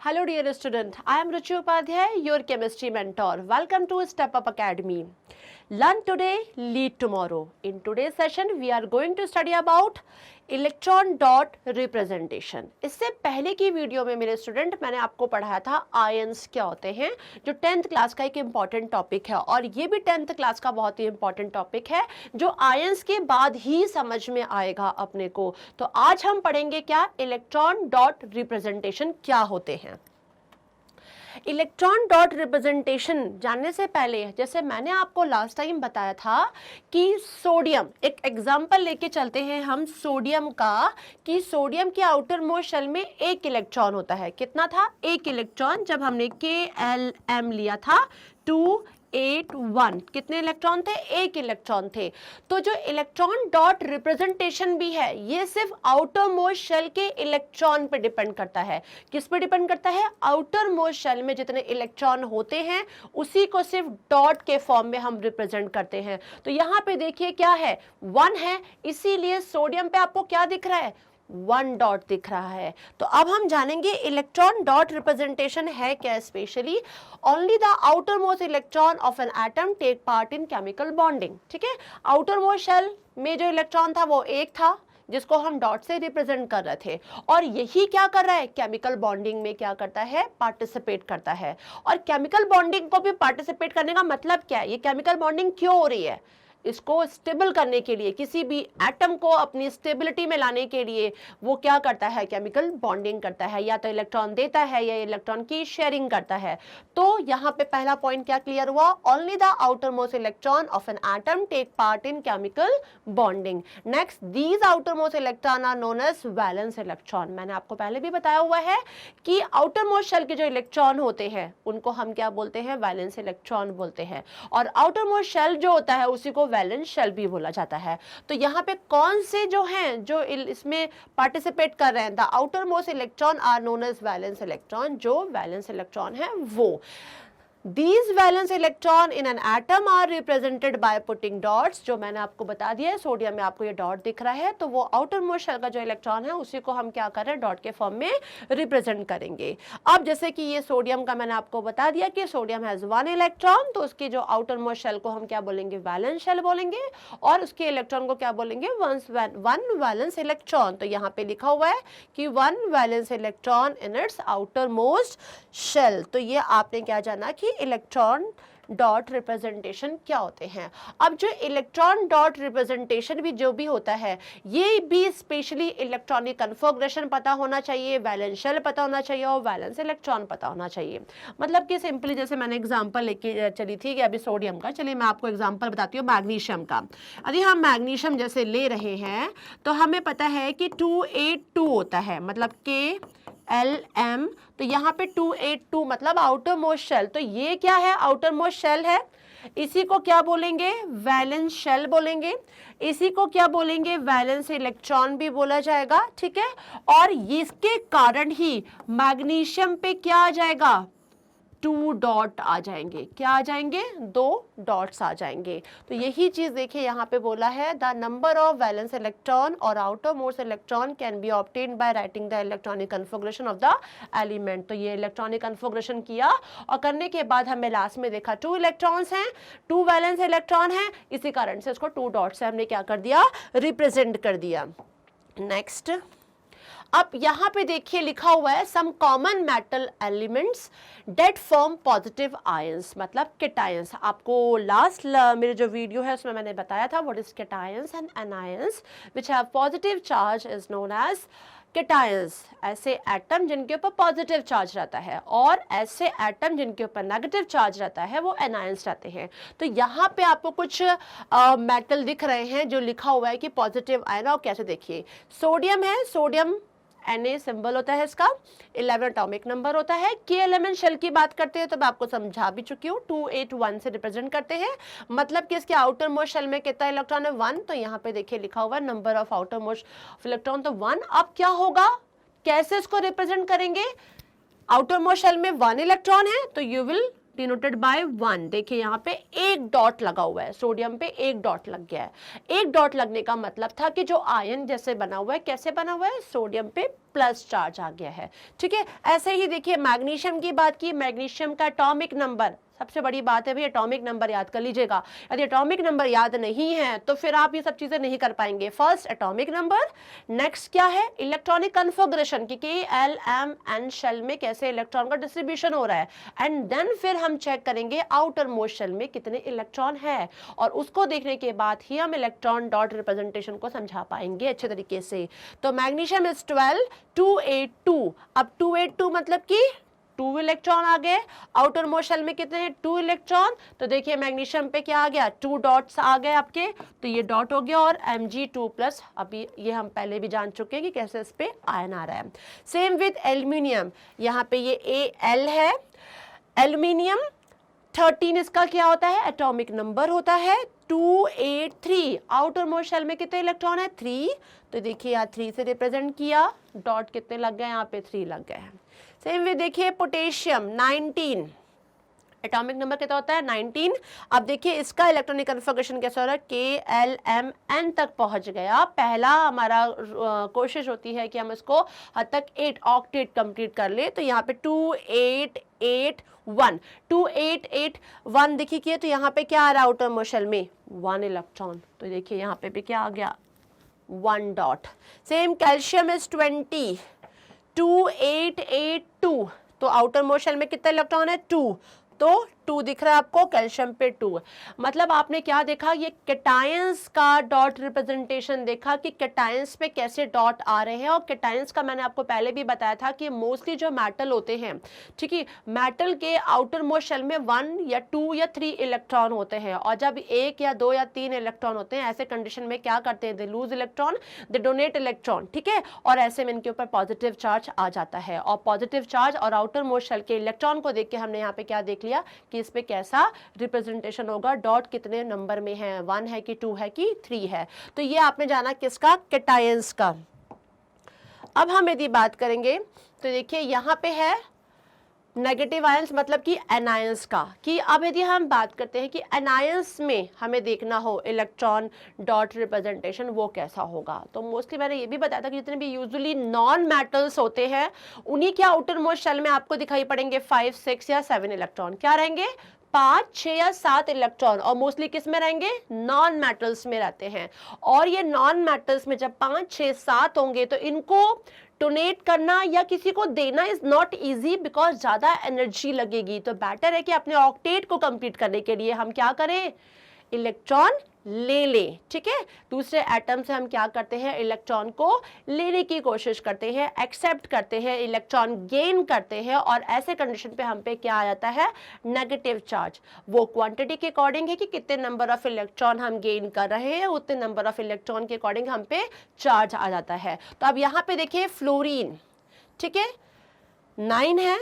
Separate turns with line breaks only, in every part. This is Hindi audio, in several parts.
Hello dear student, I am Ruchi Upadhyay, your chemistry mentor. Welcome to Step Up Academy. Learn today, lead tomorrow. In today's session, we are going to study about electron dot representation. इससे पहले की वीडियो में मेरे स्टूडेंट मैंने आपको पढ़ाया था आयंस क्या होते हैं, जो 10th क्लास का एक इम्पॉर्टेंट टॉपिक है और ये भी 10th क्लास का बहुत ही इम्पॉर्टेंट टॉपिक है जो आयंस के बाद ही समझ में आएगा अपने को। तो आज हम पढ़ेंगे क्या, इलेक्ट्रॉन डॉट रिप्रेजेंटेशन क्या होते हैं। इलेक्ट्रॉन डॉट रिप्रेजेंटेशन जानने से पहले, जैसे मैंने आपको लास्ट टाइम बताया था कि सोडियम, एक एग्जांपल लेके चलते हैं हम सोडियम का, कि सोडियम के आउटर मोस्ट शेल में एक इलेक्ट्रॉन होता है। कितना था? एक इलेक्ट्रॉन। जब हमने KLM लिया था 281, कितने इलेक्ट्रॉन थे? एक इलेक्ट्रॉन थे। तो जो इलेक्ट्रॉन डॉट रिप्रेजेंटेशन भी है ये सिर्फ आउटर मोस्ट शेल के इलेक्ट्रॉन पे डिपेंड करता है। किस पे डिपेंड करता है? आउटर मोस्ट शेल में जितने इलेक्ट्रॉन होते हैं उसी को सिर्फ डॉट के फॉर्म में हम रिप्रेजेंट करते हैं। तो यहाँ पे देखिए क्या है, 1 है, इसीलिए सोडियम पे आपको क्या दिख रहा है? 1 डॉट दिख रहा है। तो अब हम जानेंगे इलेक्ट्रॉन डॉट रिप्रेजेंटेशन है क्या। Specially only the outermost electron of an atom take part in chemical bonding. ठीक है, आउटर मोस्ट शेल में जो इलेक्ट्रॉन था वो एक था जिसको हम डॉट से रिप्रेजेंट कर रहे थे, और यही क्या कर रहा है, केमिकल बॉन्डिंग में क्या करता है, पार्टिसिपेट करता है। और केमिकल बॉन्डिंग को भी पार्टिसिपेट करने का मतलब क्या है, ये केमिकल बॉन्डिंग क्यों हो रही है? इसको स्टेबल करने के लिए, किसी भी एटम को अपनी स्टेबिलिटी में लाने के लिए वो क्या करता है, केमिकल बॉन्डिंग करता है। या तो इलेक्ट्रॉन देता है या इलेक्ट्रॉन की शेयरिंग करता है। तो यहाँ पे पहला पॉइंट क्या क्लियर हुआ, only the outermost electron of an atom take part in chemical bonding. Next, these outermost electron are known as valence electron. मैंने आपको पहले भी बताया हुआ है कि आउटर मोस्ट शेल के जो इलेक्ट्रॉन होते हैं उनको हम क्या बोलते हैं, वैलेंस इलेक्ट्रॉन बोलते हैं। और आउटर मोस्ट शेल जो होता है उसी को वैलेंस शेल भी बोला जाता है। तो यहाँ पे कौन से जो हैं जो इसमें पार्टिसिपेट कर रहे हैं, the outermost electron are known as valence electron. जो वैलेंस इलेक्ट्रॉन है वो, These valence electron in an atom are represented by putting dots। जो मैंने आपको बता दिया है, सोडियम में आपको ये डॉट दिख रहा है, तो वो आउटर मोस्ट शेल का जो इलेक्ट्रॉन है उसी को हम क्या कर रहे हैं, डॉट के फॉर्म में रिप्रेजेंट करेंगे। अब जैसे कि ये सोडियम का मैंने आपको बता दिया कि सोडियम हैज 1 इलेक्ट्रॉन, तो उसकी जो आउटर मोस्ट शेल को हम क्या बोलेंगे, वैलेंस शेल बोलेंगे, और उसके इलेक्ट्रॉन को क्या बोलेंगे, 1 वैलेंस इलेक्ट्रॉन। तो यहाँ पे लिखा हुआ है कि 1 valence electron in its outermost shell. तो ये आपने क्या जाना कि इलेक्ट्रॉन डॉट रिप्रेजेंटेशन क्या होते हैं। अब जो इलेक्ट्रॉन डॉट रिप्रेजेंटेशन भी जो भी होता है ये भी स्पेशली इलेक्ट्रॉनिक कन्फिगरेशन पता होना चाहिए, वैलेंस शेल पता होना चाहिए और वैलेंस इलेक्ट्रॉन पता होना चाहिए। मतलब कि सिंपली जैसे मैंने एग्जांपल लेके चली थी कि अभी सोडियम का, चलिए मैं आपको एग्जांपल बताती हूँ मैग्नीशियम का। यदि हम मैग्नीशियम जैसे ले रहे हैं तो हमें पता है कि 282 होता है, मतलब KLM। तो यहाँ पे 282 मतलब आउटर मोस्ट शेल। तो ये क्या है, आउटर मोस्ट शेल है, इसी को क्या बोलेंगे, वैलेंस शेल बोलेंगे। इसी को क्या बोलेंगे, वैलेंस इलेक्ट्रॉन भी बोला जाएगा। ठीक है, और इसके कारण ही मैग्नीशियम पे क्या आ जाएगा, 2 डॉट आ जाएंगे। क्या आ जाएंगे, 2 डॉट्स आ जाएंगे। तो यही चीज देखिए यहाँ पे बोला है, the number of valence electron or outermost electron can be obtained by writing the electronic configuration of the element. तो ये इलेक्ट्रॉनिक कन्फिगरेशन किया और करने के बाद हमें लास्ट में देखा 2 इलेक्ट्रॉन्स हैं, 2 वैलेंस इलेक्ट्रॉन हैं, इसी कारण से इसको 2 डॉट से हमने क्या कर दिया, रिप्रेजेंट कर दिया। नेक्स्ट, अब यहाँ पे देखिए लिखा हुआ है some common metal elements that form positive ions, मतलब केटायंस। आपको लास्ट मेरे जो वीडियो है उसमें मैंने बताया था what is cations and anions which have positive charge is known as cations. ऐसे एटम जिनके ऊपर पॉजिटिव चार्ज रहता है और ऐसे एटम जिनके ऊपर नेगेटिव चार्ज रहता है वो एनायंस रहते हैं। तो यहाँ पे आपको कुछ मेटल दिख रहे हैं जो लिखा हुआ है कि पॉजिटिव आयन। और कैसे देखिए, सोडियम है, सोडियम Na सिंबल होता है इसका, 11 एटॉमिक नंबर होता है। KLM शेल की बात करते हैं तो मैं आपको समझा भी चुकी हूँ, 281 से रिप्रेजेंट करते हैं, मतलब कि इसके आउटर मोस्ट शेल में कितना इलेक्ट्रॉन है, 1। तो यहाँ पे देखिए लिखा हुआ है number of outer most electron, तो 1। अब क्या होगा, कैसे इसको रिप्रेजेंट करेंगे, आउटर मोस्ट शेल में 1 इलेक्ट्रॉन है तो यू विल डिनोटेड बाय 1। देखिए यहाँ पे एक डॉट लगा हुआ है, सोडियम पे एक डॉट लग गया है। एक डॉट लगने का मतलब था कि जो आयन जैसे बना हुआ है, कैसे बना हुआ है, सोडियम पे प्लस चार्ज आ गया है। ठीक है, ऐसे ही देखिए मैग्नीशियम की बात की, मैग्नीशियम का एटॉमिक नंबर, सबसे बड़ी बात है भाई एटॉमिक नंबर याद कर लीजिएगा। यदि एटॉमिक नंबर याद नहीं है तो फिर आप ये सब चीजें नहीं कर पाएंगे। फर्स्ट एटॉमिक नंबर, नेक्स्ट क्या है, इलेक्ट्रॉनिक कन्फिगरेशन कि K-L-M-N शेल में कैसे इलेक्ट्रॉन का डिस्ट्रीब्यूशन हो रहा है, एंड देन फिर हम चेक करेंगे आउटर मोस्ट शेल में कितने इलेक्ट्रॉन है, और उसको देखने के बाद ही हम इलेक्ट्रॉन डॉट रिप्रेजेंटेशन को समझा पाएंगे अच्छे तरीके से। तो मैग्नीशियम इज 12, 282। अब 282 मतलब कि 2 इलेक्ट्रॉन आ गए, आउटर मोस्ट शेल में कितने हैं, 2 इलेक्ट्रॉन। तो देखिए मैग्नीशियम पे क्या आ गया, 2 डॉट्स आ गए आपके, तो ये डॉट हो गया, और Mg2+, अभी ये हम पहले भी जान चुके हैं कि कैसे इस पे आयन आ रहा है। सेम विद एल्यूमिनियम, यहाँ पे ये Al है, एल्यूमिनियम 13 इसका क्या होता है, एटॉमिक नंबर होता है 283। आउटर मोस्ट शेल में कितने इलेक्ट्रॉन है, 3। तो देखिए यहाँ 3 से रिप्रेजेंट किया, डॉट कितने लग गए, यहाँ पे 3 लग गए हैं। सेम वे देखिए पोटेशियम 19, एटॉमिक नंबर कितना होता है, 19। अब देखिए इसका इलेक्ट्रॉनिक कन्फिगरेशन कैसा हो रहा है, K-L-M-N तक पहुंच गया। पहला हमारा कोशिश होती है कि हम इसको हद तक 8 ऑक्टेट कंप्लीट कर ले, तो यहाँ पे 2881, 2881 देखिए किए, तो यहाँ पे क्या आ रहा है आउटर मोस्ट शेल में 1 इलेक्ट्रॉन। तो देखिए यहाँ पे भी क्या आ गया, 1 डॉट। Same calcium is 20, 2882। तो आउटर मोस्ट शेल में कितना इलेक्ट्रॉन है, 2। तो 2 दिख रहा है आपको, कैल्शियम पे 2। मतलब आपने क्या देखा, ये कैटायंस का डॉट रिप्रेजेंटेशन देखा कि कैटायंस पे कैसे डॉट आ रहे हैं। और कैटायंस का मैंने आपको पहले भी बताया था कि मोस्टली जो मेटल होते हैं, ठीक है, मेटल के आउटर मोस्ट शेल में 1 या 2 या 3 इलेक्ट्रॉन होते हैं, और जब 1 या 2 या 3 इलेक्ट्रॉन होते हैं, ऐसे कंडीशन में क्या करते हैं, they lose electron, they donate electron. ठीक है, और ऐसे में इनके ऊपर पॉजिटिव चार्ज आ जाता है, और पॉजिटिव चार्ज और आउटर मोस्ट शेल के इलेक्ट्रॉन को देख के हमने यहाँ पे क्या देख लिया कि इस पे कैसा रिप्रेजेंटेशन होगा, डॉट कितने नंबर में है, 1 है कि 2 है कि 3 है। तो ये आपने जाना किसका, कैटायंस का। अब हम यदि बात करेंगे तो देखिए यहाँ पे है नेगेटिव आयंस, मतलब कि एनायंस का, कि अब यदि हम बात करते हैं कि एनायंस में हमें देखना हो इलेक्ट्रॉन डॉट रिप्रेजेंटेशन वो कैसा होगा, तो मोस्टली मैंने ये भी बताया था कि जितने भी यूजुअली नॉन मेटल्स होते हैं उन्हीं के आउटर मोस्ट शेल में आपको दिखाई पड़ेंगे 5, 6 या 7 इलेक्ट्रॉन। क्या रहेंगे, 5, 6 या 7 इलेक्ट्रॉन, और मोस्टली किस में रहेंगे, नॉन मेटल्स में रहते हैं। और ये नॉन मेटल्स में जब 5, 6, 7 होंगे तो इनको डोनेट करना या किसी को देना इज नॉट इजी, बिकॉज ज्यादा एनर्जी लगेगी। तो बेटर है कि अपने ऑक्टेट को कंप्लीट करने के लिए हम क्या करें, इलेक्ट्रॉन ले लें। ठीक है, दूसरे एटम से हम क्या करते हैं, इलेक्ट्रॉन को लेने की कोशिश करते हैं, एक्सेप्ट करते हैं, इलेक्ट्रॉन गेन करते हैं, और ऐसे कंडीशन पे हम पे क्या आ जाता है, नेगेटिव चार्ज। वो क्वांटिटी के अकॉर्डिंग है कि कितने नंबर ऑफ इलेक्ट्रॉन हम गेन कर रहे हैं, उतने नंबर ऑफ इलेक्ट्रॉन के अकॉर्डिंग हम पे चार्ज आ जाता है। तो अब यहाँ पे देखिए फ्लोरीन, ठीक है, 9 है,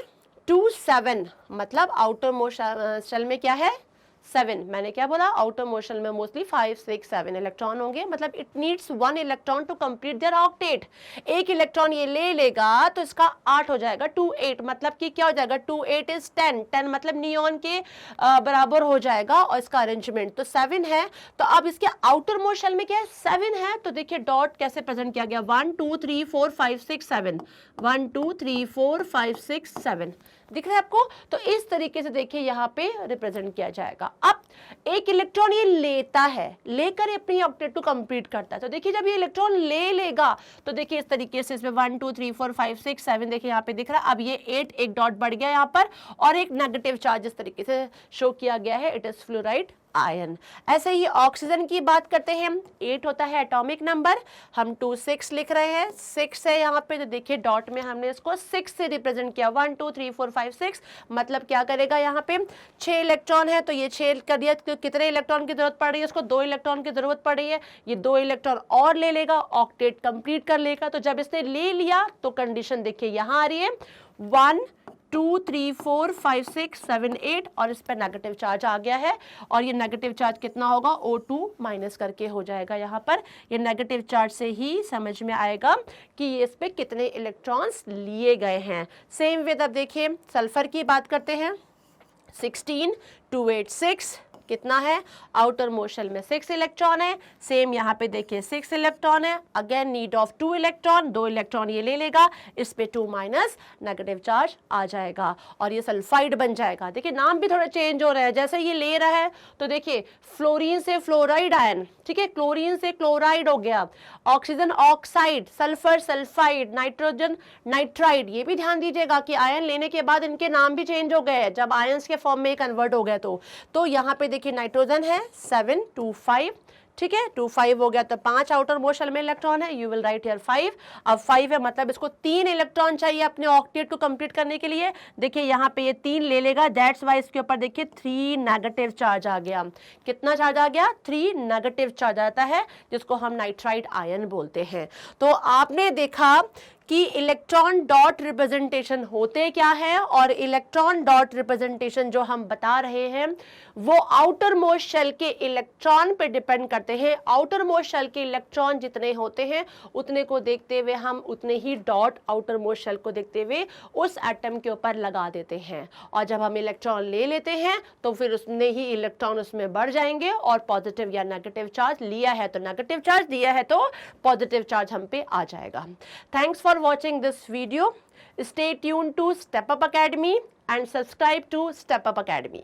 2, 7, मतलब आउटर मोस्ट शेल में क्या है, 7। मैंने क्या बोला, आउटर मोस्ट शेल में मोस्टली 5, 6, 7 इलेक्ट्रॉन होंगे, मतलब it needs 1 electron to complete their octet. एक इलेक्ट्रॉन ये ले लेगा तो इसका 8 हो जाएगा, 2, 8, मतलब कि क्या हो जाएगा, 2, 8 इज 10, 10 मतलब नियॉन के बराबर हो जाएगा, और इसका अरेंजमेंट तो 7 है। तो अब इसके आउटर मोस्ट शेल में क्या है, 7 है, तो देखिए डॉट कैसे प्रेजेंट किया गया, 1, 2, 3, 4, 5, 6, 7, 1, 2, 3, 4, 5, 6, 7 दिख रहा है आपको। तो इस तरीके से देखिए यहाँ पे रिप्रेजेंट किया जाएगा। अब एक इलेक्ट्रॉन ये लेता है, लेकर अपनी ऑक्टेट को कंप्लीट करता है। तो देखिए जब ये इलेक्ट्रॉन ले लेगा तो देखिए इस तरीके से इसमें 1, 2, 3, 4, 5, 6, 7 देखिए यहाँ पे दिख रहा है। अब ये 8, एक डॉट बढ़ गया यहाँ पर, और एक नेगेटिव चार्ज इस तरीके से शो किया गया है, इट इज फ्लोराइड आयन। ऐसे ही ऑक्सीजन की बात करते हैं, 8 होता है एटॉमिक नंबर, हम 2, 6 लिख रहे हैं, 6 है यहाँ पे, तो देखिए डॉट में हमने इसको 6 से रिप्रेजेंट किया, 1, 2, 3, 4, 5, 6, मतलब क्या करेगा यहाँ पे 6 इलेक्ट्रॉन है, तो ये 6 कर दिया, तो कितने इलेक्ट्रॉन की जरूरत पड़ रही है, इसको 2 इलेक्ट्रॉन की जरूरत पड़ रही है, ये 2 इलेक्ट्रॉन और ले लेगा, ऑक्टेट कंप्लीट कर लेगा। तो जब इसने ले लिया तो कंडीशन देखिए यहाँ आ रही है, 1, 2, 3, 4, 5, 6, 7, 8, और इस पर नेगेटिव चार्ज आ गया है, और ये नेगेटिव चार्ज कितना होगा, O2 माइनस करके हो जाएगा यहाँ पर। ये नेगेटिव चार्ज से ही समझ में आएगा कि इस पे कितने इलेक्ट्रॉन्स लिए गए हैं। सेम विद अब देखिए सल्फर की बात करते हैं, 16 286 कितना है, आउटर मोस्ट शेल में 6 इलेक्ट्रॉन है। सेम यहाँ पे देखिए 6 इलेक्ट्रॉन है, again need of 2 electron, 2 electron ये ले लेगा, इस पे 2 माइनस नेगेटिव चार्ज आ जाएगा और ये सल्फाइड बन जाएगा। देखिए नाम भी थोड़ा चेंज हो रहा है, जैसे ये ले रहा है तो देखिए फ्लोरीन से फ्लोराइड आयन, ठीक है, क्लोरीन से क्लोराइड हो गया, oxygen oxide, sulphur sulphide, nitrogen nitride. ये भी ध्यान दीजिएगा कि आयन लेने के बाद इनके नाम भी चेंज हो गए जब आयंस के फॉर्म में कन्वर्ट हो गए। तो यहाँ पे देखिए नाइट्रोजन है 7 2 5, ठीक है, 2 5 हो गया तो 5 आउटर मोस्ट शेल में इलेक्ट्रॉन है, यू विल राइट हियर 5। अब 5 है मतलब इसको 3 इलेक्ट्रॉन चाहिए अपने ऑक्टेट को कंप्लीट करने के लिए। देखिए यहाँ पे ये 3 ले लेगा, दैट्स वाई इसके ऊपर देखिए 3 नेगेटिव चार्ज आ गया। कितना चार्ज आ गया, 3 नेगेटिव चार्ज आता है, जिसको हम नाइट्राइड आयन बोलते हैं। तो आपने देखा कि इलेक्ट्रॉन डॉट रिप्रेजेंटेशन होते क्या है, और इलेक्ट्रॉन डॉट रिप्रेजेंटेशन जो हम बता रहे हैं वो आउटर मोस्ट शेल के इलेक्ट्रॉन पे डिपेंड करते हैं। आउटर मोस्ट शेल के इलेक्ट्रॉन जितने होते हैं उतने को देखते हुए हम उतने ही डॉट आउटर मोस्ट शेल को देखते हुए उस एटम के ऊपर लगा देते हैं, और जब हम इलेक्ट्रॉन ले लेते हैं तो फिर उसने ही इलेक्ट्रॉन उसमें बढ़ जाएंगे, और पॉजिटिव या नेगेटिव चार्ज लिया है तो नेगेटिव चार्ज, दिया है तो पॉजिटिव चार्ज हम पे आ जाएगा। Thanks for watching this video. Stay tuned to Step Up Academy and subscribe to Step Up Academy.